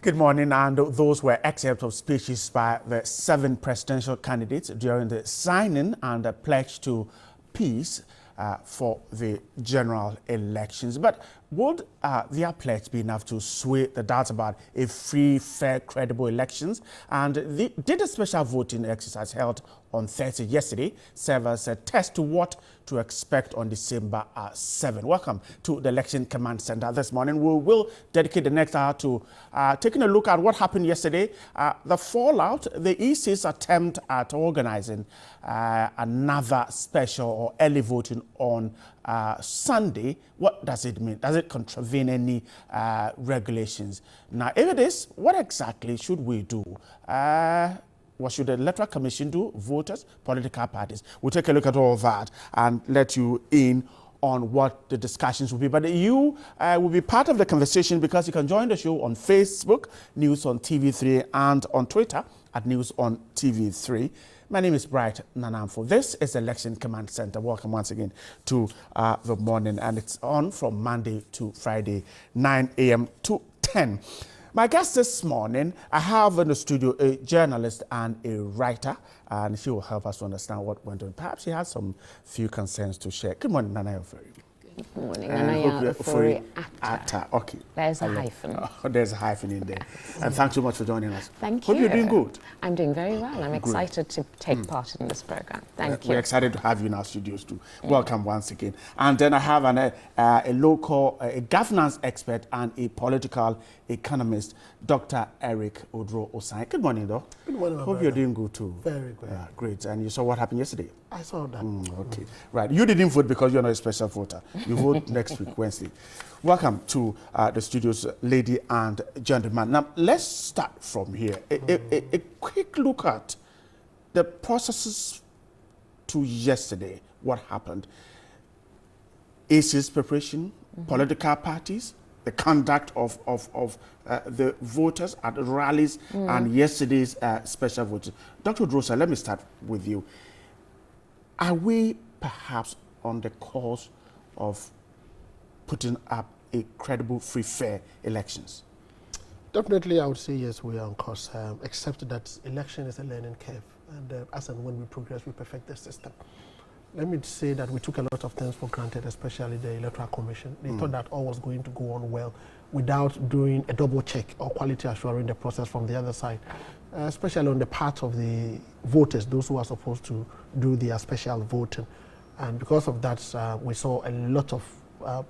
Good morning, and those were excerpts of speeches by the 7 presidential candidates during the signing and the pledge to peace for the general elections. But would their pledge be enough to sway the doubts about a free, fair, credible elections? And did a special voting exercise held on Thursday yesterday serve as a test to what to expect on December 7? Welcome to the Election Command Center this morning. We will dedicate the next hour to taking a look at what happened yesterday, the fallout, the EC's attempt at organizing another special or early voting on Sunday. What does it mean? Does it contravene any regulations? Now, if it is, what exactly should we do? What should the Electoral Commission do? Voters, political parties. We'll take a look at all that and let you in on what the discussions will be. But you will be part of the conversation because you can join the show on Facebook, News on TV3, and on Twitter at News on TV3. My name is Bright Nanamfo. This is Election Command Center. Welcome once again to the morning, and it's on from Monday to Friday, 9 a.m. to 10. My guest this morning, I have in the studio a journalist and a writer, and she will help us to understand what went on. Perhaps she has some few concerns to share. Good morning, Nana Ofori. Good morning, Nana Ofori Atta. Okay. There's a hyphen. Oh, there's a hyphen in there. And thanks so much for joining us. Thank you. Hope you're doing good. I'm doing very well. I'm excited to take part in this program. Thank you. We're excited to have you in our studios too. Welcome once again. And then I have a local a governance expert and a political economist, Dr. Eric Odro-Osai. Good morning, though. Good morning, Hope you're doing good too. Very good. Great. And you saw what happened yesterday? I saw that. Okay. Right. You didn't vote because you're not a special voter. You vote next week, Wednesday. Welcome to the studios, lady and gentlemen. Now, let's start from here. A quick look at the processes to yesterday. What happened? AC's preparation, political parties, the conduct of the voters at rallies, and yesterday's special voting. Dr. Drosa, let me start with you. Are we perhaps on the course of putting up a credible, free, fair elections? Definitely, I would say yes, we are on course, except that election is a learning curve. And as and when we progress, we perfect the system. Let me say that we took a lot of things for granted, especially the Electoral Commission. They thought that all was going to go on well without doing a double check or quality assuring the process from the other side, especially on the part of the voters, those who are supposed to do their special voting. And because of that, we saw a lot of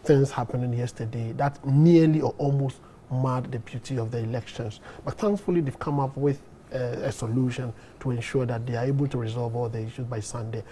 things happening yesterday that nearly or almost marred the beauty of the elections. But thankfully, they've come up with a solution to ensure that they are able to resolve all the issues by Sunday.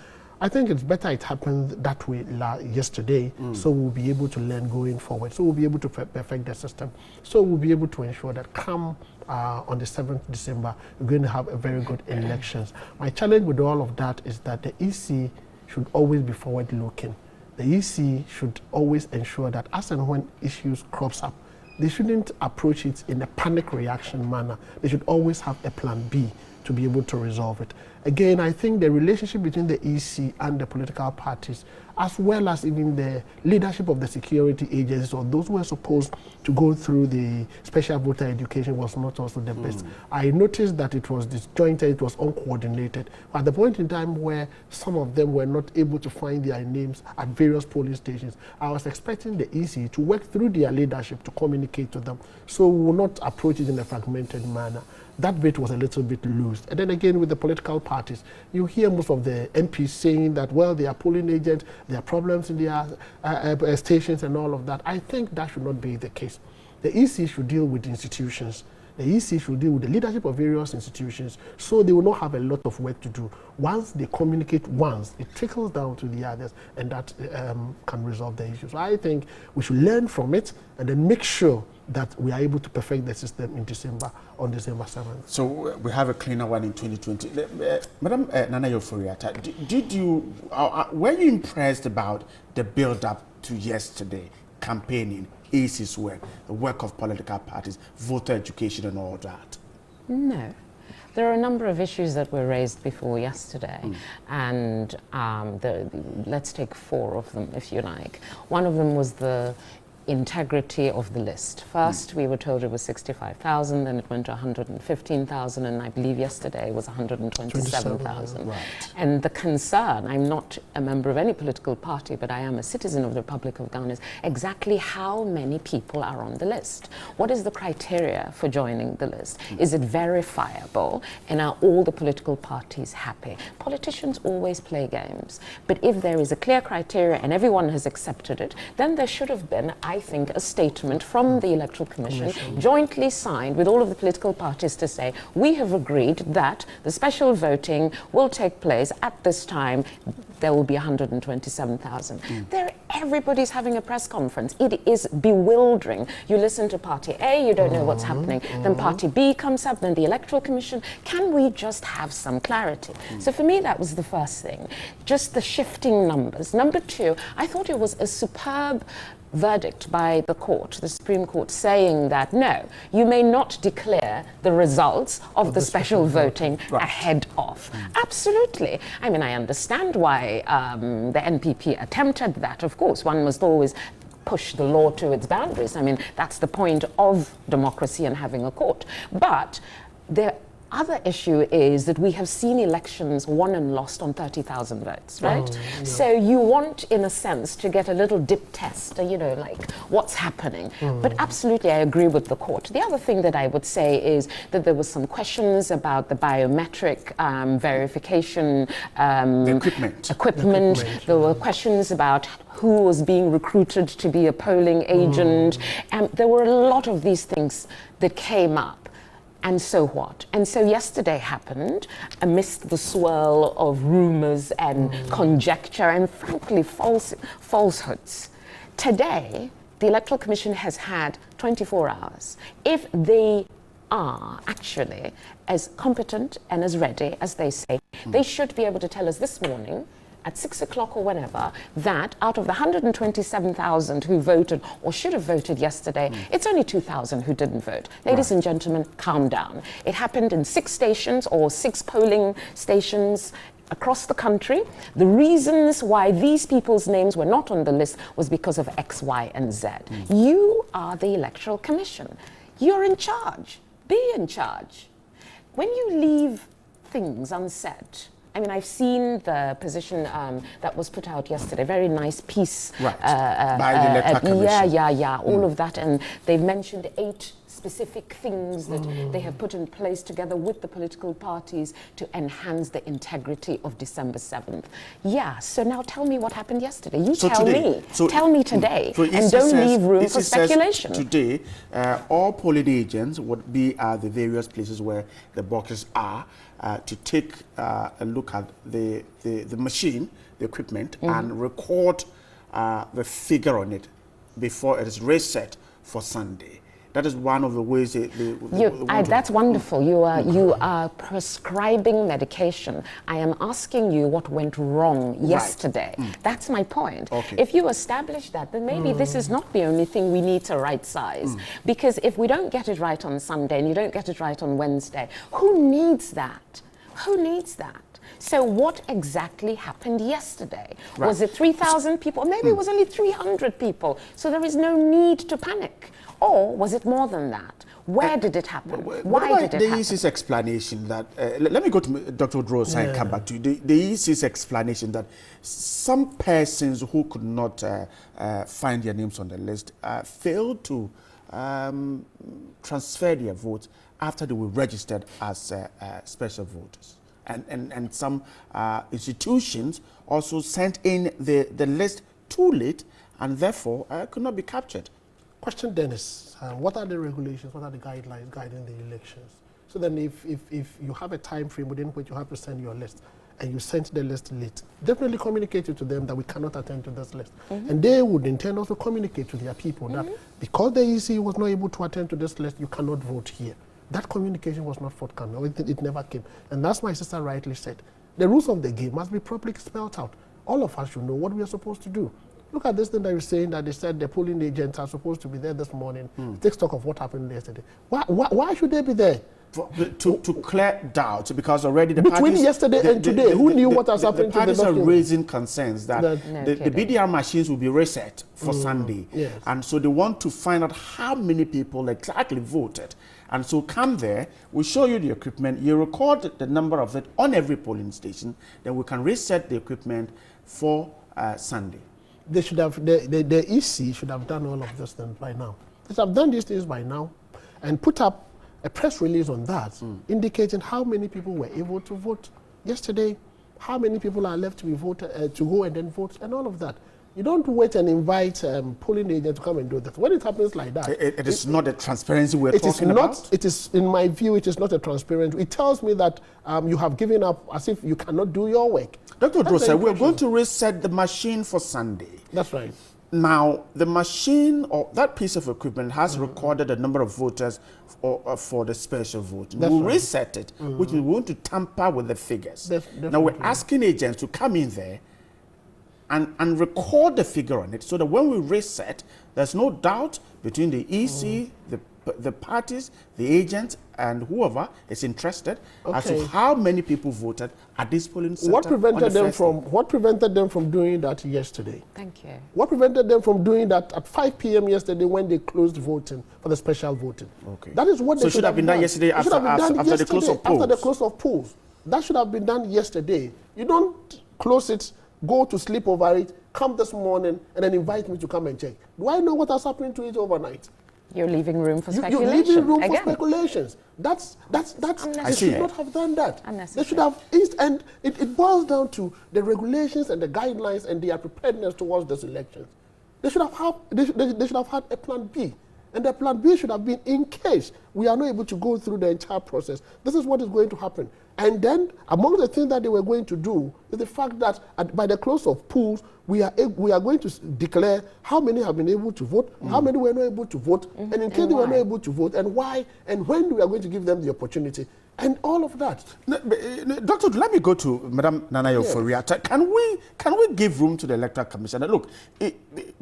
I think it's better it happened that way yesterday, so we'll be able to learn going forward. So we'll be able to perfect the system. So we'll be able to ensure that come on the 7th December, we're going to have a very good elections. My challenge with all of that is that the EC should always be forward-looking. The EC should always ensure that as and when issues crops up, they shouldn't approach it in a panic reaction manner. They should always have a plan B to be able to resolve it. Again, I think the relationship between the EC and the political parties, as well as even the leadership of the security agencies or those who are supposed to go through the special voter education, was not also the best. I noticed that it was disjointed, it was uncoordinated. At the point in time where some of them were not able to find their names at various polling stations, I was expecting the EC to work through their leadership to communicate to them, so we will not approach it in a fragmented manner. That bit was a little bit loose. And then again, with the political parties, you hear most of the MPs saying that, well, they are polling agents, there are problems in their stations and all of that. I think that should not be the case. The EC should deal with institutions. The EC should deal with the leadership of various institutions, so they will not have a lot of work to do. Once they communicate once, it trickles down to the others, and that can resolve the issue. So I think we should learn from it and then make sure that we are able to perfect the system in December, on December 7th. So we have a cleaner one in 2020. Madam Nana Ofori Atta, did you, were you impressed about the build-up to yesterday, campaigning, AC's work, the work of political parties, voter education and all that? No. There are a number of issues that were raised before yesterday, and let's take 4 of them, if you like. One of them was the integrity of the list. First, we were told it was 65,000, then it went to 115,000, and I believe yesterday it was 127,000. Right. And the concern, I'm not a member of any political party, but I am a citizen of the Republic of Ghana, is exactly how many people are on the list. What is the criteria for joining the list? Is it verifiable? And are all the political parties happy? Politicians always play games, but if there is a clear criteria and everyone has accepted it, then there should have been, I think, a statement from the Electoral Commission jointly signed with all of the political parties to say, we have agreed that the special voting will take place at this time. There will be 127,000. Everybody's having a press conference. It is bewildering. You listen to Party A, you don't know what's happening. Then Party B comes up, then the Electoral Commission. Can we just have some clarity? So for me, that was the first thing. Just the shifting numbers. Number two, I thought it was a superb verdict by the court, the Supreme Court, saying that no, you may not declare the results of the special voting ahead of. Absolutely. I mean, I understand why the NPP attempted that. Of course, one must always push the law to its boundaries. I mean, that's the point of democracy and having a court. But the other issue is that we have seen elections won and lost on 30,000 votes, right? So you want, in a sense, to get a little dip test, you know, like what's happening. But absolutely, I agree with the court. The other thing that I would say is that there were some questions about the biometric verification equipment. There were questions about who was being recruited to be a polling agent. There were a lot of these things that came up. And so what? And so yesterday happened amidst the swirl of rumors and conjecture and, frankly, falsehoods. Today, the Electoral Commission has had 24 hours. If they are actually as competent and as ready as they say, they should be able to tell us this morning at 6 o'clock or whenever, that out of the 127,000 who voted or should have voted yesterday, it's only 2,000 who didn't vote. Ladies and gentlemen, calm down. It happened in 6 stations or 6 polling stations across the country. The reasons why these people's names were not on the list was because of X, Y, and Z. You are the Electoral Commission. You're in charge. Be in charge. When you leave things unsaid, I mean, I've seen the position that was put out yesterday. Very nice piece. By the Electoral Commission. All of that. And they've mentioned 8 specific things that they have put in place together with the political parties to enhance the integrity of December 7th. Yeah, so now tell me what happened yesterday. You tell me. Tell me today. And don't leave room for speculation. Today, all polling agents would be at the various places where the boxes are to take a look at the machine, the equipment, and record the figure on it before it is reset for Sunday. That is one of the ways that's wonderful. You are prescribing medication. I am asking you what went wrong yesterday. That's my point. Okay. If you establish that, then maybe this is not the only thing we need to right size. Because if we don't get it right on Sunday and you don't get it right on Wednesday, who needs that? Who needs that? So what exactly happened yesterday? Was it 3,000 people? Maybe it was only 300 people. So there is no need to panic. Or was it more than that? Where did it happen? Why did it happen? The EC's explanation that, let me go to Dr. Odros and come back to you. The EC's explanation that some persons who could not find their names on the list failed to transfer their votes after they were registered as special voters. And some institutions also sent in the list too late and therefore could not be captured. Question, Dennis, what are the regulations, what are the guidelines guiding the elections? So then if you have a time frame within which you have to send your list and you sent the list late, definitely communicate it to them that we cannot attend to this list. And they would in turn also communicate to their people that because the EC was not able to attend to this list, you cannot vote here. That communication was not forthcoming, or it never came. And that's my sister rightly said. The rules of the game must be properly spelled out. All of us should know what we are supposed to do. Look at this thing that you're saying that they said the polling agents are supposed to be there this morning. Take stock of what happened yesterday. Why should they be there? to clear doubt, because already the between parties, yesterday and today, who knew what has happened? The parties to the are document? raising concerns that the BDR machines will be reset for Sunday, yes. and so they want to find out how many people exactly voted. And so come there, we'll show you the equipment, you record the number of it on every polling station, then we can reset the equipment for Sunday. They should have, the EC should have done all of this things by now. They should have done these things by now and put up a press release on that, indicating how many people were able to vote yesterday, how many people are left to be voted, to go and then vote, and all of that. You don't wait and invite polling agents to come and do that. When it happens like that, it is not a transparency we're talking about. It is, in my view, it is not a transparent. It tells me that you have given up, as if you cannot do your work. Dr. Drosa, we're going to reset the machine for Sunday. That's right. Now, the machine or that piece of equipment has recorded the number of voters for the special vote. We'll reset it, which we want to tamper with the figures. Now, we're asking agents to come in there and record the figure on it, so that when we reset, there's no doubt between the EC, the parties, the agents, and whoever is interested as to how many people voted at this polling center. What prevented them from doing that yesterday? Thank you. What prevented them from doing that at 5 p.m. yesterday when they closed voting for the special voting? Okay. That is what they should have been done yesterday after the close of polls. After the close of polls. That should have been done yesterday. You don't close it, go to sleep over it, come this morning, and then invite me to come and check. Do I know what has happened to it overnight? You're leaving room for speculation. You're leaving room for speculations. That's they should not have done that. They should have, and it boils down to the regulations and the guidelines and their preparedness towards those elections. They should have had a plan B. And the plan B should have been, in case we are not able to go through the entire process, this is what is going to happen. And then, among the things that they were going to do is the fact that by the close of polls, we are going to declare how many have been able to vote, how many were not able to vote, and in case they were not able to vote, and why, and when we are going to give them the opportunity, and all of that. Doctor, let me go to Madam Nanayo Foriata. Can we give room to the Electoral Commission? Look,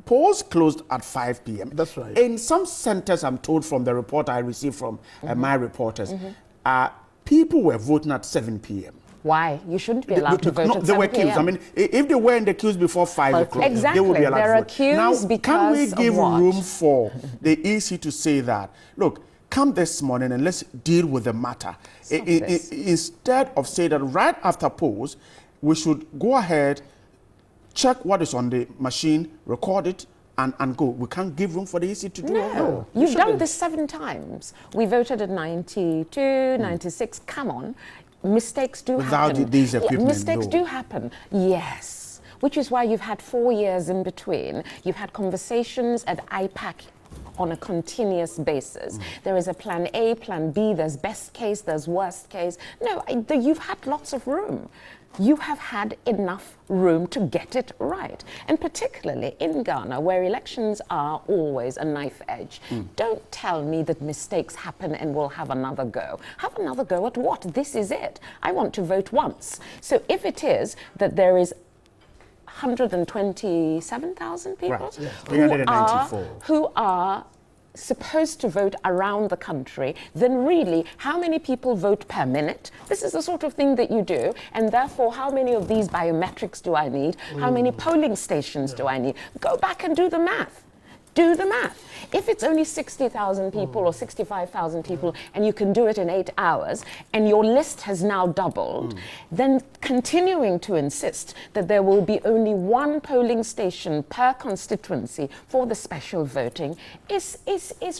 polls closed at 5 p.m. That's right. In some centers, I'm told from the report I received from my reporters, people were voting at 7 p.m. Why? You shouldn't be allowed to vote at 7 p.m. There were queues. I mean, if they were in the queues before 5 o'clock, exactly. they would be allowed there to are vote. queues now, because can we give of what? room for the EC to say that, look, come this morning and let's deal with the matter. Instead of saying that right after polls, we should go ahead, check what is on the machine, record it, and go. We can't give room for the EC to do all that. No, you've done this 7 times. We voted at 92, 96. Come on. Mistakes do happen. Without these equipment, mistakes do happen, yes. Which is why you've had 4 years in between. You've had conversations at IPAC on a continuous basis. There is a plan A, plan B, there's best case, there's worst case. No, you've had lots of room. You have had enough room to get it right. And particularly in Ghana, where elections are always a knife edge, don't tell me that mistakes happen and we'll have another go. Have another go at what? This is it. I want to vote once. So if it is that there is 127,000 people who are supposed to vote around the country, then really, how many people vote per minute? This is the sort of thing that you do, and therefore, how many of these biometrics do I need? How many polling stations do I need? Go back and do the math. Do the math. If it's only 60,000 people or 65,000 people and you can do it in 8 hours and your list has now doubled, then continuing to insist that there will be only 1 polling station per constituency for the special voting is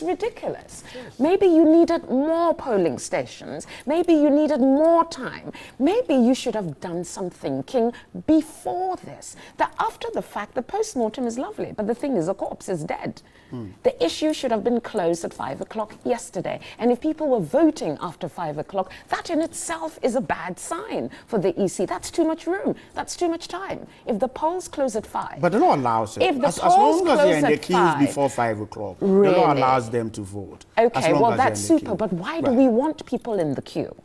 ridiculous. Yes. Maybe you needed more polling stations. Maybe you needed more time. Maybe you should have done some thinking before this. That after the fact, the post-mortem is lovely, but the thing is, the corpse is dead. The issue should have been closed at 5 o'clock yesterday. And if people were voting after 5 o'clock, that in itself is a bad sign for the EC. That's too much room. That's too much time. If the polls close at 5. But the law allows it. As long as they're in the queues before 5 o'clock, really? The law allows them to vote. Okay, well, that's super. But why do we want people in the queue?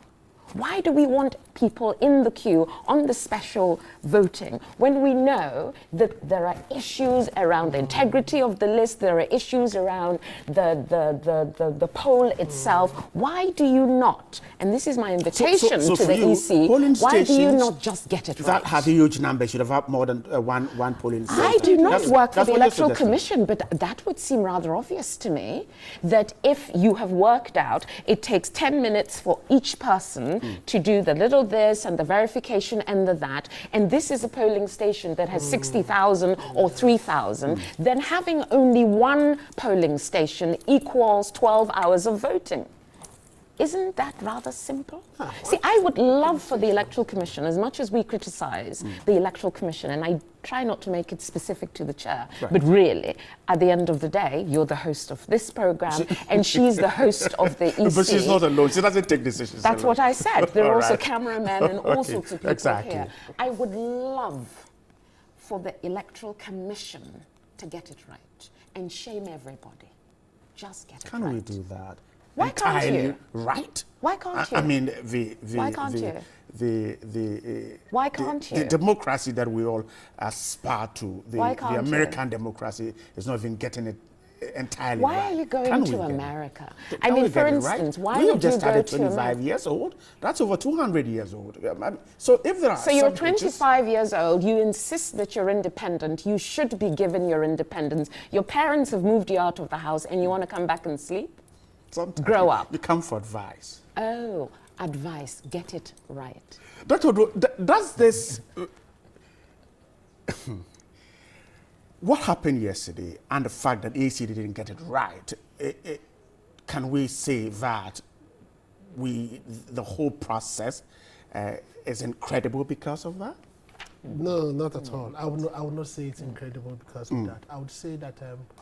Why do we want people in the queue on the special voting, when we know that there are issues around the integrity of the list, there are issues around the poll itself? Why do you not, and this is my invitation so to the you, EC, why do you not just get it right? That have a huge number, should have had more than one polling center. I do not work for the Electoral suggesting. Commission, but that would seem rather obvious to me, that if you have worked out it takes 10 minutes for each person to do the little this and the verification and the that, and this is a polling station that has 60,000 or 3,000, then having only one polling station equals 12 hours of voting. Isn't that rather simple? See, I would love for the Electoral Commission, as much as we criticize the Electoral Commission, and I try not to make it specific to the chair, but really, at the end of the day, you're the host of this program, and she's the host of the EC. But she's not alone. She doesn't take decisions That's alone. what I said. There are All also right. cameramen and all sorts of people here. Exactly. I would love for the Electoral Commission to get it right and shame everybody. Just get it right. Can we do that? Why can't Entirely you? right? Why can't you? I mean, Why can't you? Why can't you? The democracy that we all aspire to, Why the can't you? American democracy, is not even getting it entirely Why right. are you going Can we to get it? America? Can I mean, we for get it right? instance, why we would have just you go started to 25 America? years old. That's over 200 years old. So if there are So you're some bridges- 25 years old, you insist that you're independent, you should be given your independence. Your parents have moved you out of the house and you want to come back and sleep? sometimes Grow up. you come for advice. Oh, advice, get it right. Dr. Does this... what happened yesterday and the fact that AC didn't get it right, can we say that the whole process is incredible because of that? No, not at all. I would not say it's incredible because of that. I would say that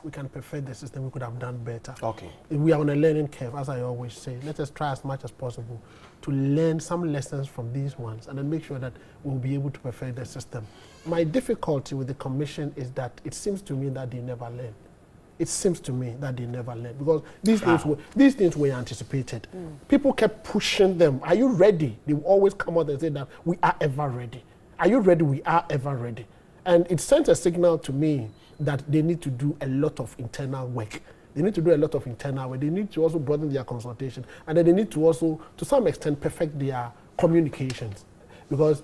we can perfect the system. We could have done better. Okay. We are on a learning curve, as I always say. Let us try as much as possible to learn some lessons from these ones and then make sure that we'll be able to perfect the system. My difficulty with the commission is that it seems to me that they never learn. It seems to me that they never learn because these things were anticipated. People kept pushing them. Are you ready? They will always come out and say that we are ever ready. Are you ready? We are ever ready. And it sent a signal to me that they need to do a lot of internal work. They need to do a lot of internal work. They need to also broaden their consultation. And then they need to also, to some extent, perfect their communications. Because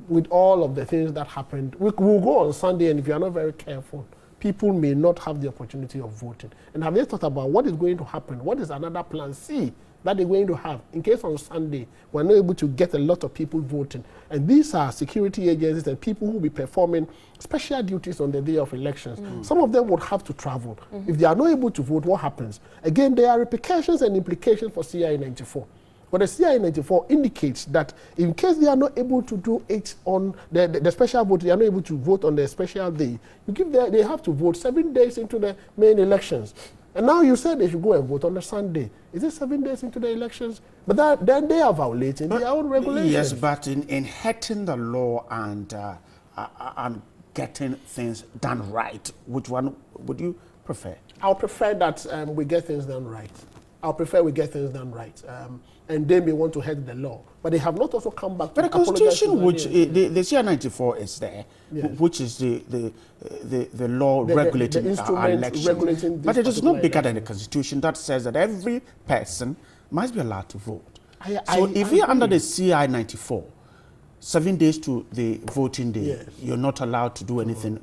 with all of the things that happened, we'll go on Sunday, and if you are not very careful, people may not have the opportunity of voting. And have they thought about what is going to happen? What is another plan C that they're going to have in case on Sunday we're not able to get a lot of people voting? And these are security agencies and people who will be performing special duties on the day of elections. Some of them would have to travel. If they are not able to vote, what happens? Again, there are repercussions and implications for CI 94. But the CI 94 indicates that in case they are not able to do it on the special vote, they are not able to vote on the special day, they have to vote 7 days into the main elections. And now you said they should go and vote on a Sunday. Is it 7 days into the elections? But then they are violating their own regulations. Yes, but in hitting the law and getting things done right, which one would you prefer? I'll prefer that we get things done right. I'll prefer we get things done right. And they may want to head the law. But they have not also come back but to the Constitution, which the the CI 94 is there, Yes. which is the law regulating our elections. Regulating But this it is not particular bigger than the election. Constitution that says that every person must be allowed to vote. I If you're under agree. the CI 94, 7 days to the voting day, Yes. you're not allowed to do anything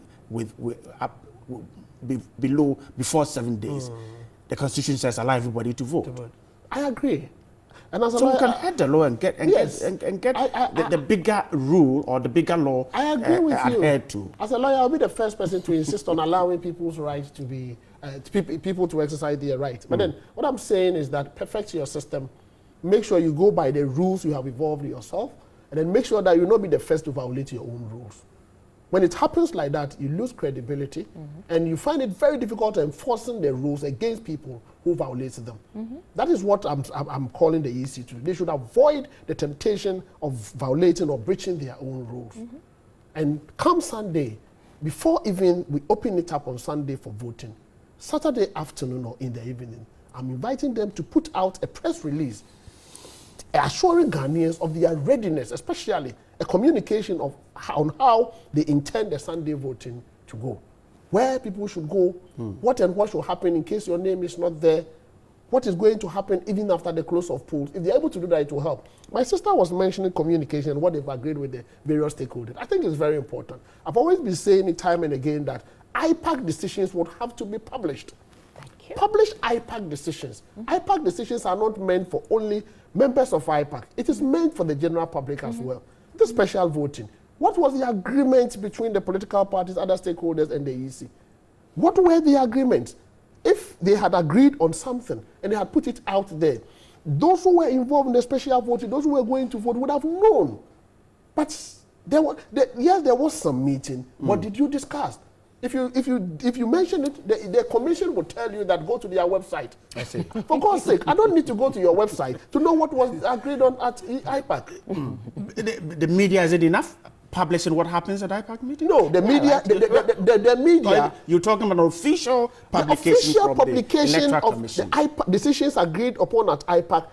before 7 days. The Constitution says allow everybody to vote. I agree. And as a So we lawyer, can head the law and get Yes. the bigger rule or the bigger law I agree with you. adhered to. As a lawyer, I'll be the first person to insist on allowing people's rights to be, people to exercise their rights. But then what I'm saying is that perfect your system. Make sure you go by the rules you have evolved yourself, and then make sure that you will not be the first to violate your own rules. When it happens like that, you lose credibility, and you find it very difficult to enforcing the rules against people who violate them. That is what I'm calling the EC to do. They should avoid the temptation of violating or breaching their own rules. And come Sunday, before even we open it up on Sunday for voting, Saturday afternoon or in the evening, I'm inviting them to put out a press release assuring Ghanaians of their readiness, especially a communication of on how they intend the Sunday voting to go, where people should go, what and what should happen in case your name is not there, what is going to happen even after the close of polls. If they're able to do that, it will help. My sister was mentioning communication, what they've agreed with the various stakeholders. I think it's very important. I've always been saying it time and again that IPAC decisions would have to be published. Thank you. Publish IPAC decisions. IPAC decisions are not meant for only members of IPAC. It is meant for the general public as well. The special voting. What was the agreement between the political parties, other stakeholders, and the EC? What were the agreements? If they had agreed on something and they had put it out there, those who were involved in the special voting, those who were going to vote would have known. But yes, there was some meeting. What did you discuss? If you mention it, the commission will tell you that go to their website. I see. For God's sake, I don't need to go to your website to know what was agreed on at IPAC. The media, is it enough? Publishing what happens at IPAC meeting? No, the media, the media. You're talking about an official publication official from publication the Electoral of Commission. the IPAC, decisions agreed upon at IPAC,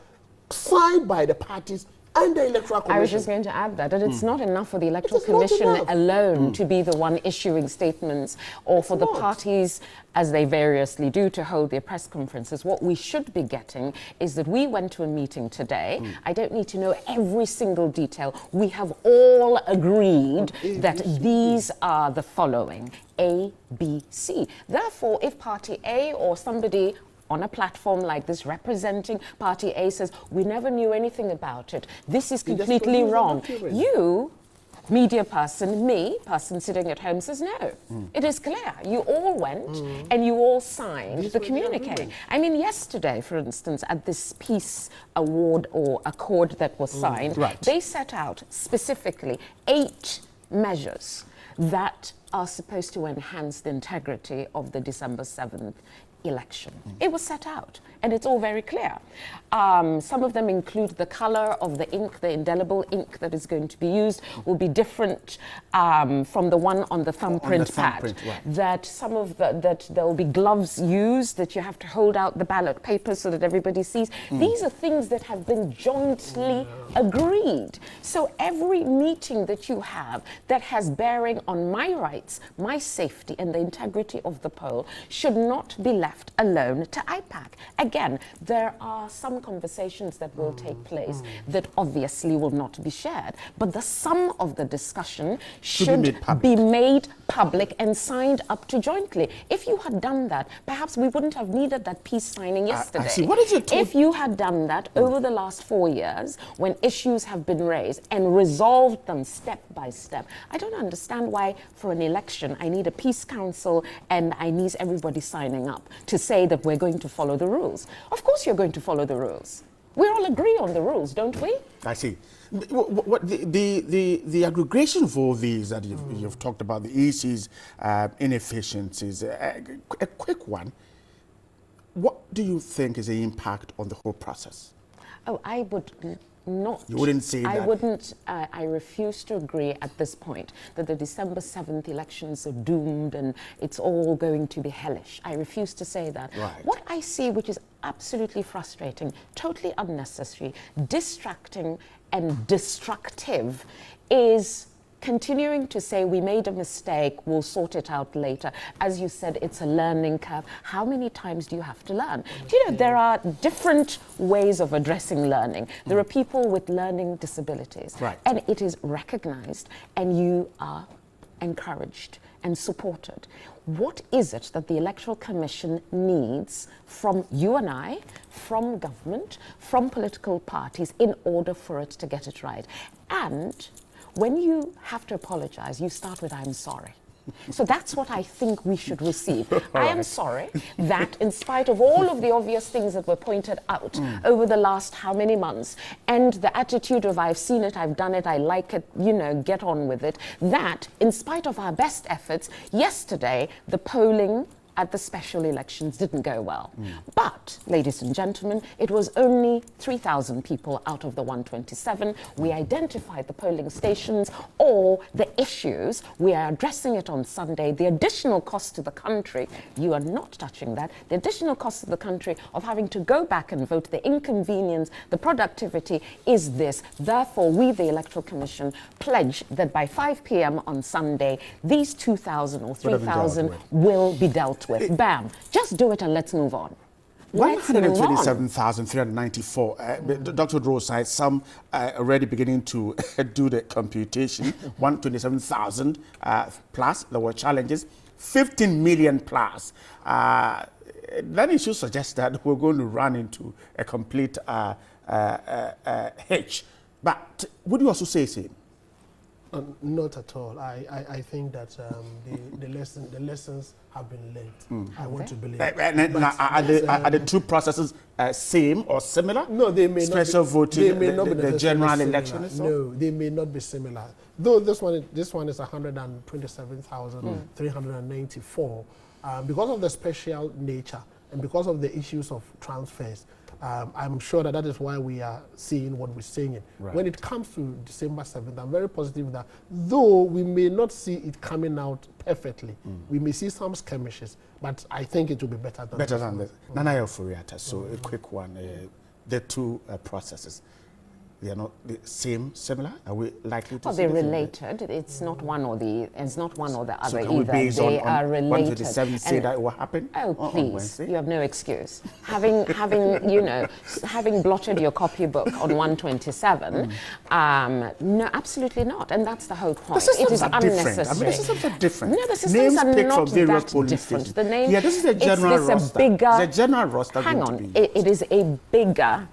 signed by the parties and the Electoral Commission. I was just going to add that it's not enough for the Electoral It is not Commission enough. alone to be the one issuing statements, or for the not. parties, as they variously do, to hold their press conferences. What we should be getting is that we went to a meeting today. I don't need to know every single detail. We have all agreed that these are the following: A, B, C. Therefore, if Party A or somebody on a platform like this representing Party A says, we never knew anything about it, this is completely wrong, you, media person, me, person sitting at home, says no. It is clear. You all went and you all signed the communique. I mean, yesterday, for instance, at this peace award or accord that was signed, they set out specifically 8 measures that are supposed to enhance the integrity of the December 7th election. It was set out, and it's all very clear. Some of them include the color of the ink, the indelible ink that is going to be used will be different from the one on the thumbprint pad. That some of that there will be gloves used, that you have to hold out the ballot paper so that everybody sees. These are things that have been jointly agreed. So every meeting that you have that has bearing on my rights, my safety, and the integrity of the poll should not be left alone to IPAC. Again, there are some conversations that will take place that obviously will not be shared, but the sum of the discussion should be made public and signed up to jointly. If you had done that, perhaps we wouldn't have needed that peace signing yesterday. I see. What is it? If you had done that over the last 4 years, when issues have been raised and resolved them step by step, I don't understand why for an election I need a peace council and I need everybody signing up to say that we're going to follow the rules. Of course you're going to follow the rules. We all agree on the rules, don't we? I see. What the aggregation of all these that you've talked about, the EC's inefficiencies, a quick one. What do you think is the impact on the whole process? Oh, I would not. You wouldn't say that? I wouldn't. I refuse to agree at this point that the December 7th elections are doomed and it's all going to be hellish. I refuse to say that. Right. What I see, which is absolutely frustrating, totally unnecessary, distracting and destructive, is continuing to say we made a mistake, we'll sort it out later. As you said, it's a learning curve. How many times do you have to learn? Do you know there are different ways of addressing learning? There are people with learning disabilities, and it is recognized, and you are encouraged and supported. What is it that the Electoral Commission needs from you and I, from government, from political parties, in order for it to get it right? And when you have to apologize, you start with, I'm sorry. So that's what I think we should receive. I am sorry that in spite of all of the obvious things that were pointed out over the last how many months, and the attitude of I've seen it, I've done it, I like it, you know, get on with it, that in spite of our best efforts, yesterday the polling at the special elections didn't go well. But, ladies and gentlemen, it was only 3,000 people out of the 127. We identified the polling stations or the issues. We are addressing it on Sunday. The additional cost to the country, you are not touching that. The additional cost to the country of having to go back and vote, the inconvenience, the productivity is this. Therefore, we, the Electoral Commission, pledge that by 5 p.m. on Sunday, these 2,000 or 3,000 will be dealt with. Bam. Just do it and let's move on. 127,394. Dr. Rosa, some already beginning to do the computation. 127,000 plus. There were challenges. 15 million plus. Then it should suggest that we're going to run into a complete hitch. But would you also say same? Not at all. I think that the lessons have been learned. I want to believe. Are the two processes same or similar? No, they may Special not be, voting, they may not be the general election. No, they may not be similar. Though this one is 127,394. Because of the special nature and because of the issues of transfers, I'm sure that is why we are seeing what we're seeing. Right. When it comes to December 7th, I'm very positive that though we may not see it coming out perfectly, we may see some skirmishes, but I think it will be better than this. Nana Yofuriata, so a quick one. The two processes, they are not the same, similar? Are we likely to see they're related. It's not one or the other either. They are related. 127 say that it will happen? Oh, please, you have no excuse. having blotted your copybook on 127, no, absolutely not. And that's the whole point. It is unnecessary. I mean, the systems are different. No, the systems are not that different. The name, yeah, this is a general roster. The general roster. Hang on, it is a bigger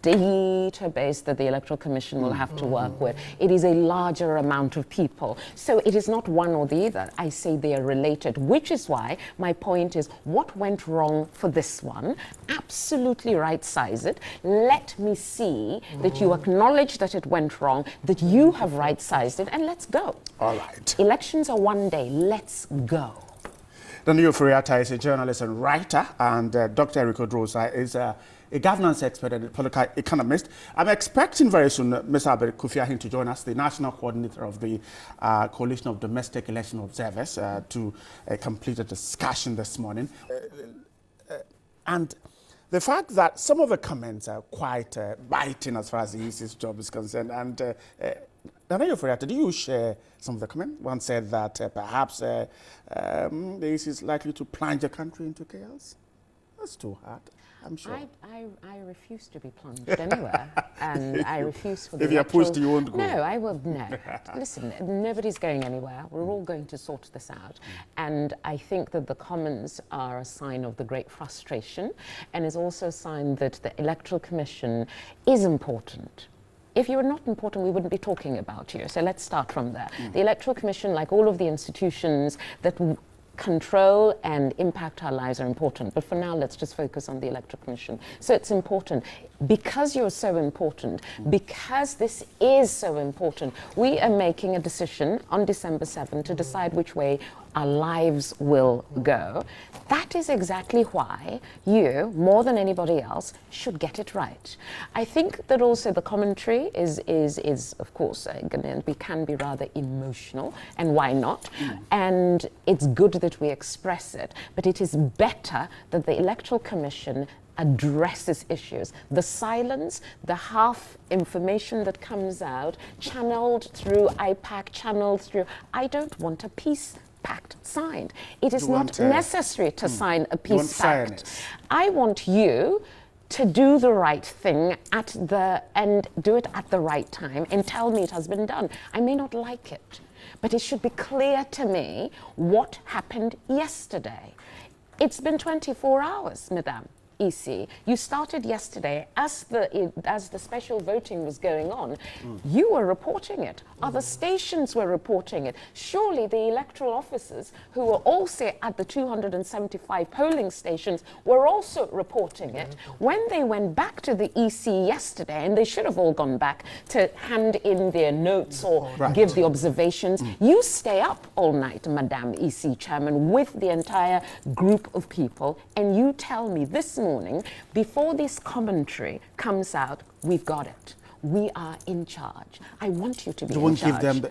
database that the Electoral Commission will have to work with. It is a larger amount of people. So it is not one or the other. I say they are related, which is why my point is what went wrong for this one? Absolutely right-size it. Let me see that you acknowledge that it went wrong, that you have right-sized it, and let's go. All right. Elections are one day. Let's go. Daniel Furiata is a journalist and writer, and Dr. Eric Odrosa is a governance expert and a political economist. I'm expecting very soon Mr. Albert Kofi to join us, the national coordinator of the Coalition of Domestic Election Observers, to complete a discussion this morning. And the fact that some of the comments are quite biting as far as the EC's job is concerned. And Daniel Furiata, do you share some of the comments? One said that perhaps the EC is likely to plunge the country into chaos. That's too hard. I'm sure. I refuse to be plunged anywhere, and I refuse for the If you're pushed, you won't go. No, I will, no. Listen, nobody's going anywhere. We're all going to sort this out. And I think that the comments are a sign of the great frustration, and is also a sign that the Electoral Commission is important. If you were not important, we wouldn't be talking about you. So let's start from there. The Electoral Commission, like all of the institutions that control and impact our lives, are important. But for now, let's just focus on the Electoral Commission. So it's important. Because you're so important, because this is so important, we are making a decision on December 7th to decide which way our lives will go. That is exactly why you, more than anybody else, should get it right. I think that also the commentary is of course, we can be rather emotional, and why not? And it's good that we express it, but it is better that the Electoral Commission addresses issues. The silence, the half information that comes out, channeled through IPAC, channeled through, I don't want a peace pact signed. It is not necessary to sign a peace pact. I want you to do the right thing and do it at the right time and tell me it has been done. I may not like it, but it should be clear to me what happened yesterday. It's been 24 hours, madam. EC. You started yesterday as the special voting was going on. You were reporting it. Other stations were reporting it. Surely the electoral officers who were also at the 275 polling stations were also reporting it. When they went back to the EC yesterday, and they should have all gone back to hand in their notes or give the observations, you stay up all night, Madam EC Chairman, with the entire group of people, and you tell me this morning, before this commentary comes out, we've got it. We are in charge. I want you to be in charge. You won't give them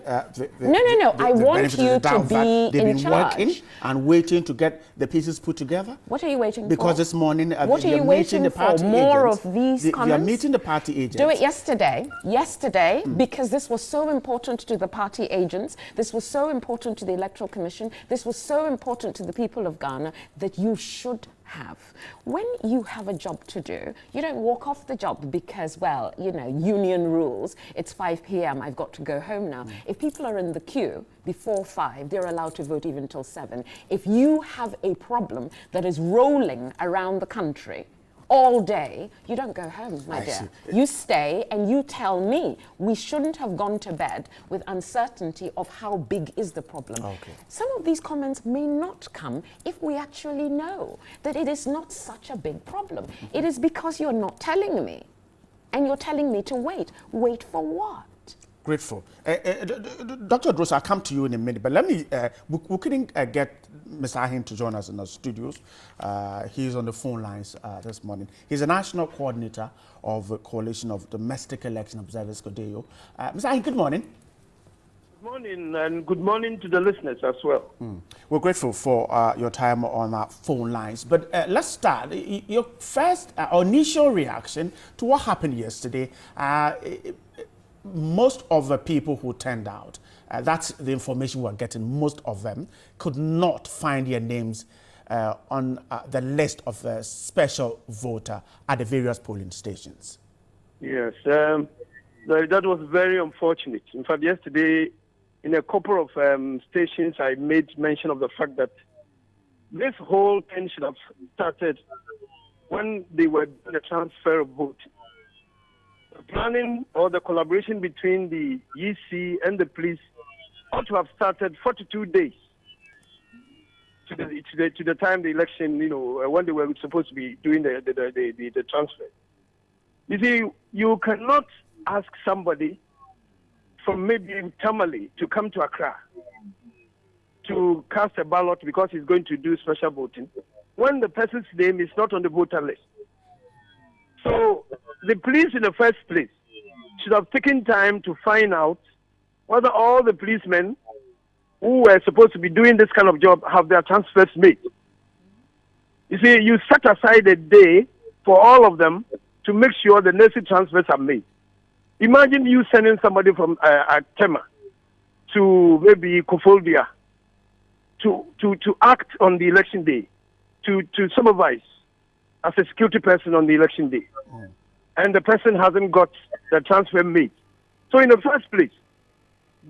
no. I want you to be in charge. They've been working and waiting to get the pieces put together. What are you waiting for? Because this morning, what are you waiting for? More of these comments? You're meeting the party agents. Do it yesterday. Yesterday, because this was so important to the party agents. This was so important to the Electoral Commission. This was so important to the people of Ghana that you should have. When you have a job to do, you don't walk off the job because, well, you know, union rules. It's 5 p.m. I've got to go home now. If people are in the queue before 5, they're allowed to vote even till 7. If you have a problem that is rolling around the country all day, you don't go home, my dear. You stay and you tell me we shouldn't have gone to bed with uncertainty of how big is the problem. Some of these comments may not come if we actually know that it is not such a big problem. It is because you're not telling me, and you're telling me to wait. Wait for what? Grateful. Dr. Dross, I'll come to you in a minute, but let me, we couldn't get Mr. Ahin to join us in the studios. He's on the phone lines this morning. He's a national coordinator of the Coalition of Domestic Election Observers, CODEO. Mr. Ahin, good morning. Good morning, and good morning to the listeners as well. We're grateful for your time on our phone lines, but let's start. Your first initial reaction to what happened yesterday. Most of the people who turned out, that's the information we're getting, most of them could not find their names on the list of the special voter at the various polling stations. Yes, that was very unfortunate. In fact, yesterday, in a couple of stations, I made mention of the fact that this whole thing should have started when they were doing the transfer of vote. The planning or the collaboration between the EC and the police ought to have started 42 days to the time the election, you know, when they were supposed to be doing the transfer. You see, you cannot ask somebody from maybe Tamale to come to Accra to cast a ballot because he's going to do special voting when the person's name is not on the voter list. So the police in the first place should have taken time to find out whether all the policemen who were supposed to be doing this kind of job have their transfers made. You see, you set aside a day for all of them to make sure the necessary transfers are made. Imagine you sending somebody from Tema to maybe Kofoldia to act on the election day, to supervise as a security person on the election day. And the person hasn't got the transfer made. So in the first place,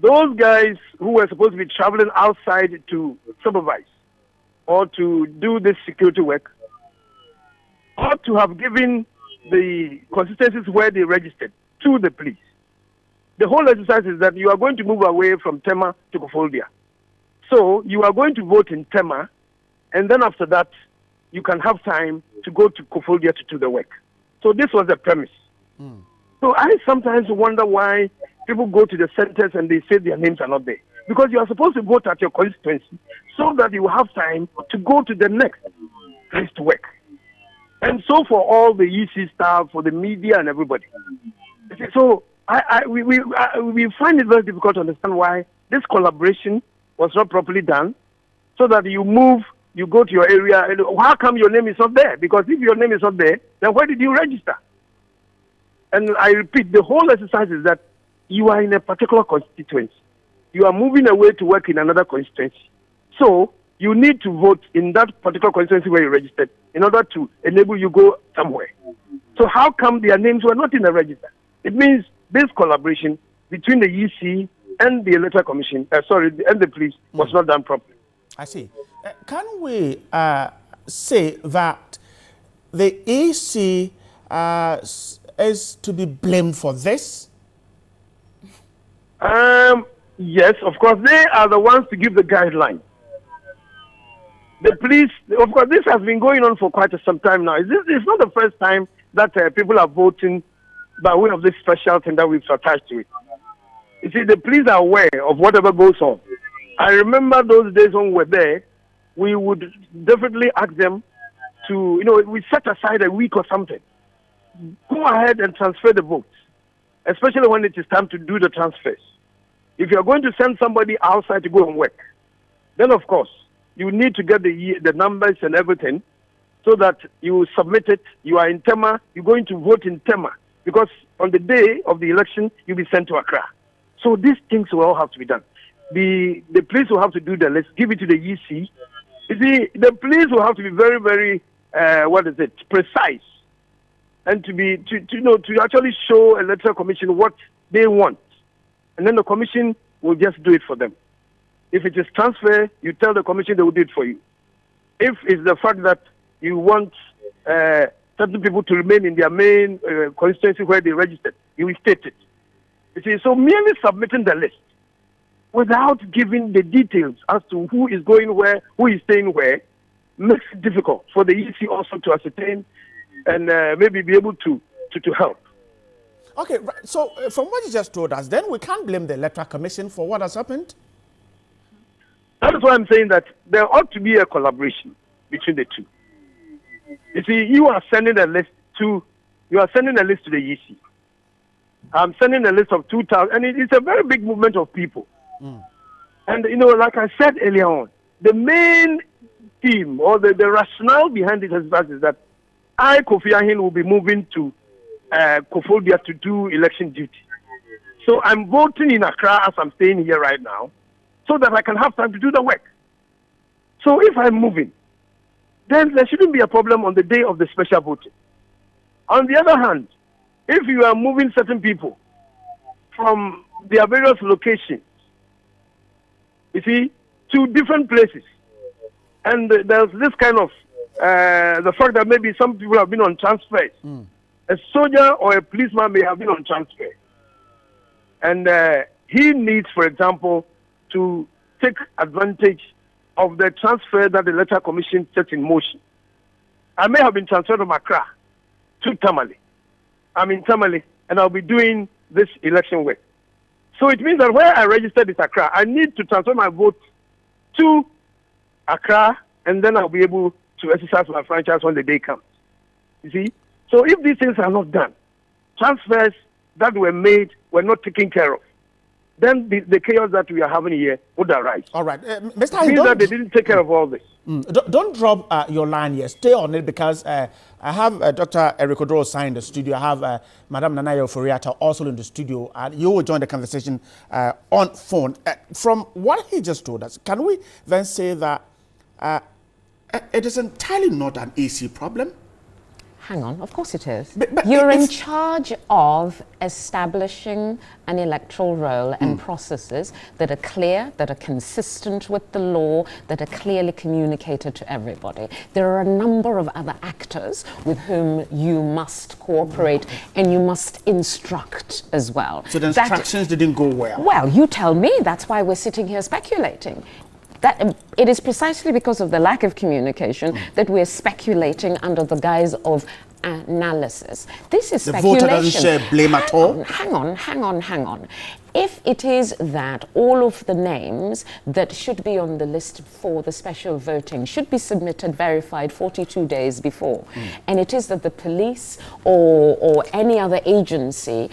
those guys who were supposed to be traveling outside to supervise or to do this security work ought to have given the consistencies where they registered to the police. The whole exercise is that you are going to move away from Tema to Kofoldia. So you are going to vote in Tema, and then after that, you can have time to go to Kofoldia to do the work. So this was the premise. So I sometimes wonder why people go to the centers and they say their names are not there. Because you are supposed to vote at your constituency so that you have time to go to the next place to work. And so for all the EC staff, for the media and everybody. So we find it very difficult to understand why this collaboration was not properly done, so that you move, you go to your area, and how come your name is not there? Because if your name is not there, then why did you register? And I repeat, the whole exercise is that you are in a particular constituency. You are moving away to work in another constituency. So you need to vote in that particular constituency where you registered in order to enable you go somewhere. So how come their names were not in the register? It means this collaboration between the EC and the Electoral Commission, and the police was not done properly. I see. Can we say that the EC is to be blamed for this? Yes, of course, they are the ones to give the guidelines. The police, of course, this has been going on for quite some time now. It's not the first time that people are voting by way of this special thing that we've attached to it. You see, the police are aware of whatever goes on. I remember those days when we were there, we would definitely ask them to, we set aside a week or something. Go ahead and transfer the votes, especially when it is time to do the transfers. If you're going to send somebody outside to go and work, then of course, you need to get the numbers and everything so that you submit it. You are in Tema, you're going to vote in Tema because on the day of the election, you'll be sent to Accra. So these things will all have to be done. The police will have to do the list, give it to the EC. You see, the police will have to be very, very, precise, and to actually show Electoral Commission what they want, and then the Commission will just do it for them. If it is transfer, you tell the Commission, they will do it for you. If it's the fact that you want certain people to remain in their main constituency where they registered, you will state it. You see, so merely submitting the list without giving the details as to who is going where, who is staying where, makes it difficult for the EC also to ascertain and maybe be able to help. Okay, right. So from what you just told us, then we can't blame the Electoral Commission for what has happened? That is why I'm saying that there ought to be a collaboration between the two. You see, you are sending a list to the EC. I'm sending a list of 2,000, and it's a very big movement of people. And, like I said earlier on, the main theme or the rationale behind it is that I, Kofi Ahin, will be moving to Kofodia to do election duty. So I'm voting in Accra as I'm staying here right now so that I can have time to do the work. So if I'm moving, then there shouldn't be a problem on the day of the special voting. On the other hand, if you are moving certain people from their various locations, you see, to different places, and there's this kind of, the fact that maybe some people have been on transfers. A soldier or a policeman may have been on transfer. And he needs, for example, to take advantage of the transfer that the Electoral Commission sets in motion. I may have been transferred from Accra to Tamale. I'm in Tamale, and I'll be doing this election work. So it means that where I registered is Accra, I need to transfer my vote to Accra, and then I'll be able to exercise my franchise when the day comes. You see? So if these things are not done, transfers that were made were not taken care of, then the chaos that we are having here would arise. All right. Mr. It means that they didn't take care of all this. Don't drop your line here. Stay on it because I have Dr. Eric Odoro signed in the studio. I have Madam Nanayo Foriata also in the studio, and you will join the conversation on phone. From what he just told us, can we then say that it is entirely not an AC problem? Hang on, of course it is. But you're in charge of establishing an electoral roll and processes that are clear, that are consistent with the law, that are clearly communicated to everybody. There are a number of other actors with whom you must cooperate and you must instruct as well. So the instructions didn't go well? Well, you tell me. That's why we're sitting here speculating. That it is precisely because of the lack of communication that we're speculating under the guise of analysis. This is speculation. The voter doesn't share blame at all? Hang on. If it is that all of the names that should be on the list for the special voting should be submitted verified 42 days before, and it is that the police or any other agency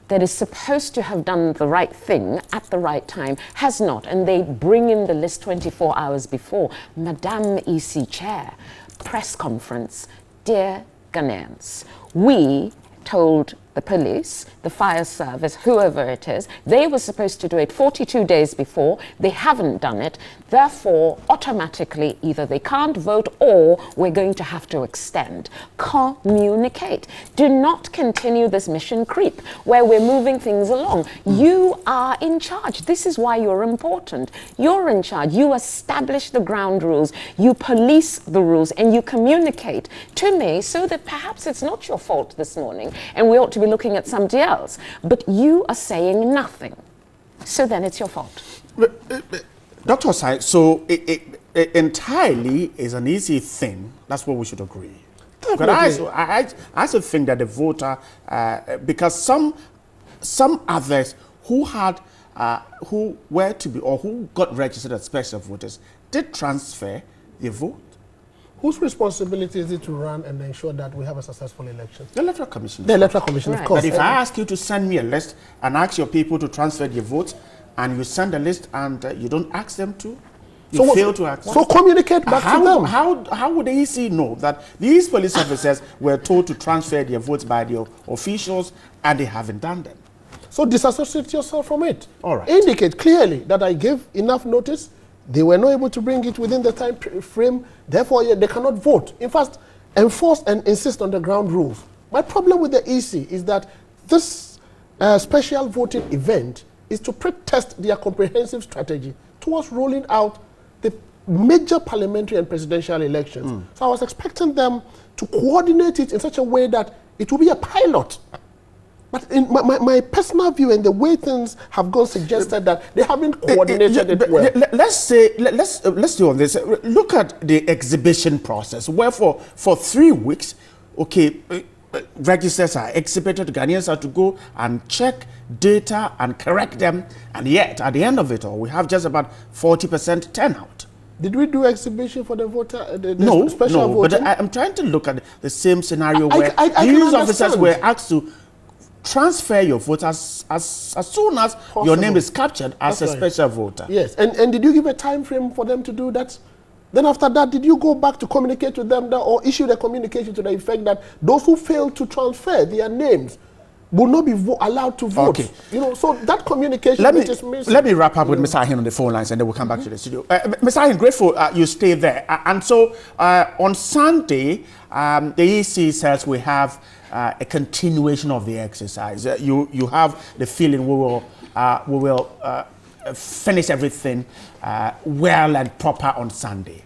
that is supposed to have done the right thing at the right time has not, and they bring in the list 24 hours before. Madame EC Chair, press conference, dear Ghanaians, we told the police, the fire service, whoever it is, they were supposed to do it 42 days before. They haven't done it. Therefore, automatically, either they can't vote or we're going to have to extend. Communicate. Do not continue this mission creep where we're moving things along. You are in charge. This is why you're important. You're in charge. You establish the ground rules. You police the rules and you communicate to me so that perhaps it's not your fault this morning and we ought to be looking at somebody else. But you are saying nothing. So then it's your fault. Dr. Osai, so it entirely is an easy thing. That's what we should agree. But I also think that the voter, because some others who had, who were to be, or who got registered as special voters, did transfer their vote. Whose responsibility is it to run and ensure that we have a successful election? The Electoral Commission. The Electoral Commission, right. Of course. But if I ask you to send me a list and ask your people to transfer their votes, and you send a list and you don't ask them to, you fail to ask them. So communicate back to them. How would the EC know that these police officers were told to transfer their votes by the officials and they haven't done them? So disassociate yourself from it. All right. Indicate clearly that I gave enough notice. They were not able to bring it within the time frame. Therefore, they cannot vote. In fact, enforce and insist on the ground rules. My problem with the EC is that this special voting event is to pre-test their comprehensive strategy towards rolling out the major parliamentary and presidential elections. So I was expecting them to coordinate it in such a way that it will be a pilot. But in my personal view and the way things have gone suggested that they haven't coordinated it well. Let's do on this. Look at the exhibition process, where for 3 weeks, okay, registers are exhibited, Ghanaians are to go and check data and correct them, and yet at the end of it all, we have just about 40% turnout. Did we do exhibition for the voter? No, voting? but I'm trying to look at the same scenario where these officers were asked to transfer your vote as soon as your name is captured as a special voter. Yes, and did you give a time frame for them to do that? Then after that, did you go back to communicate with them or issue the communication to the effect that those who fail to transfer their names will not be allowed to vote? Okay. You know, so that communication is missing. Let me wrap up with Mr. Ahin on the phone lines and then we'll come back to the studio. Mr. Ahin, grateful you stay there. And so on Sunday, the EC says we have a continuation of the exercise. You have the feeling we will finish everything well and proper on Sunday.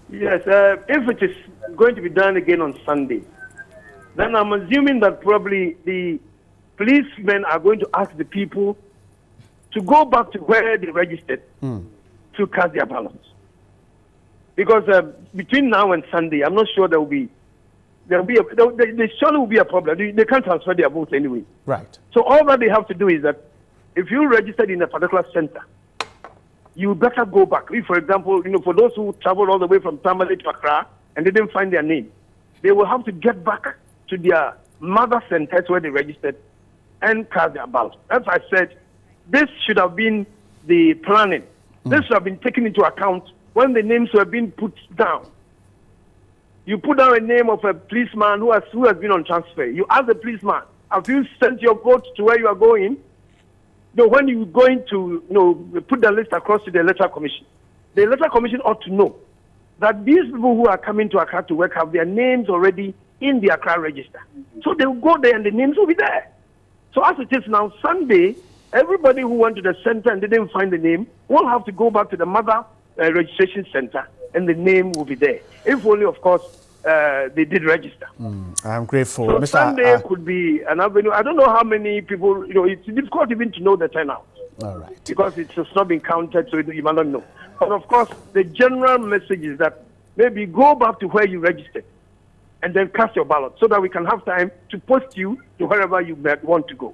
Yes, if it is going to be done again on Sunday, then I'm assuming that probably the policemen are going to ask the people to go back to where they registered to cast their ballots. Because between now and Sunday, I'm not sure there surely will be a problem. They can't transfer their votes anyway. Right. So all that they have to do is that if you registered in a particular center, you better go back. If, for example, for those who traveled all the way from Tamale to Accra and they didn't find their name, they will have to get back to their mother centers where they registered and cast their ballot. As I said, this should have been the planning. This should have been taken into account when the names were being put down. You put down a name of a policeman who has been on transfer. You ask the policeman, have you sent your vote to where you are going? When you're going to put the list across to the Electoral Commission, the Electoral Commission ought to know that these people who are coming to Accra to work have their names already in the Accra register. So they will go there and the names will be there. So as it is now, Sunday, everybody who went to the center and didn't find the name will have to go back to the mother registration center and the name will be there. If only, of course, they did register. I'm grateful. So Mr. Sunday could be an avenue. I don't know how many people, it's difficult even to know the turnout. All right. Because it's not been counted, so you might not know. But of course, the general message is that maybe go back to where you registered and then cast your ballot so that we can have time to post you to wherever you might want to go.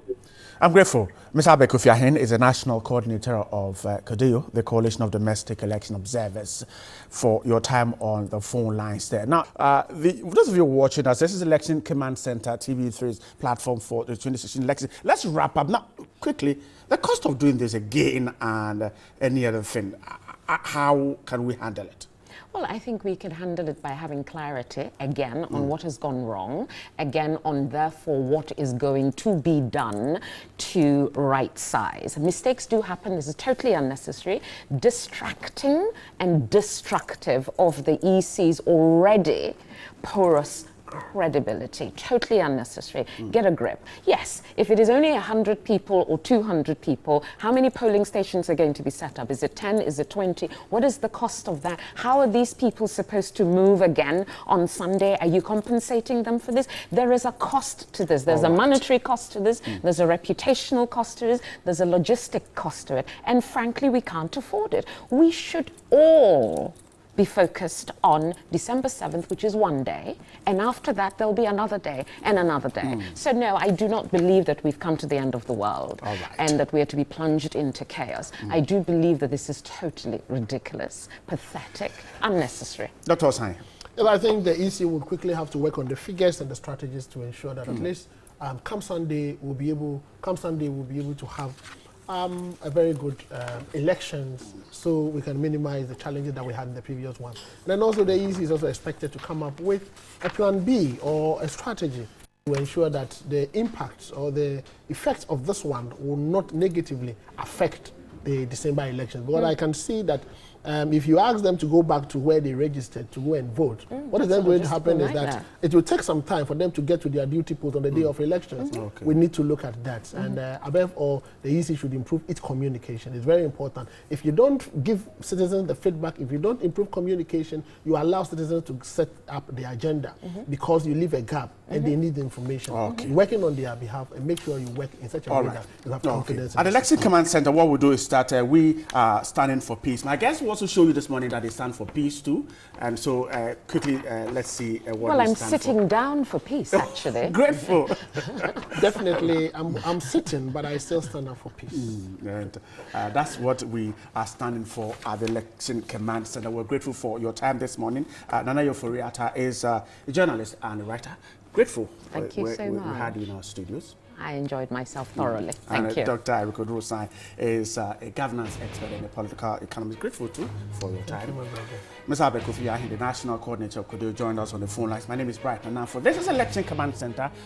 I'm grateful. Mr. Kofi Ahin is the national coordinator of CODEO, the Coalition of Domestic Election Observers, for your time on the phone lines there. Now, those of you watching us, this is Election Command Center, TV3's platform for the 2016 election. Let's wrap up. Now, quickly, the cost of doing this again and any other thing, how can we handle it? Well, I think we can handle it by having clarity, again, on what has gone wrong, again, on therefore what is going to be done to right size. Mistakes do happen. This is totally unnecessary, distracting and destructive of the EC's already porous credibility. Totally unnecessary. Get a grip. Yes, if it is only 100 people or 200 people, how many polling stations are going to be set up? Is it 10? Is it 20? What is the cost of that? How are these people supposed to move again on Sunday? Are you compensating them for this? There is a cost to this. There's a monetary cost to this. There's a reputational cost to this. There's a logistic cost to it. And frankly, we can't afford it. We should all be focused on December 7th, which is one day, and after that there'll be another day and another day. So no, I do not believe that we've come to the end of the world and that we are to be plunged into chaos. I do believe that this is totally ridiculous, pathetic, unnecessary. Dr. Osai. Well, I think the EC will quickly have to work on the figures and the strategies to ensure that at least come Sunday we'll be able to have a very good elections, so we can minimize the challenges that we had in the previous one. And then also the EC is also expected to come up with a plan B or a strategy to ensure that the impacts or the effects of this one will not negatively affect the December elections. But I can see that if you ask them to go back to where they registered to go and vote, what is then going to happen is that it will take some time for them to get to their duty post on the day of elections. We need to look at that. And above all, the EC should improve its communication. It's very important. If you don't give citizens the feedback, if you don't improve communication, you allow citizens to set up the agenda because you leave a gap and they need the information. Working on their behalf and make sure you work in such a way that you have confidence. At the Election Command Center, what we do is that we are standing for peace. My guest will also show you this morning that they stand for peace too. And so quickly, let's see what well, I'm sitting down for peace, actually. Grateful. Definitely, I'm sitting, but I still stand up for peace. And that's what we are standing for at the Election Command Center. We're grateful for your time this morning. Nana Yoforiata is a journalist and a writer. Grateful. Thank you so much. We had you in our studios. I enjoyed myself thoroughly. Thank you. Dr. Eriko Drosai is a governance expert and a political economist. Grateful too for your time. Ms. Abekofi, the National Coordinator of Kodo, joined us on the phone lines. My name is Bright. And now for this is Election Command Center.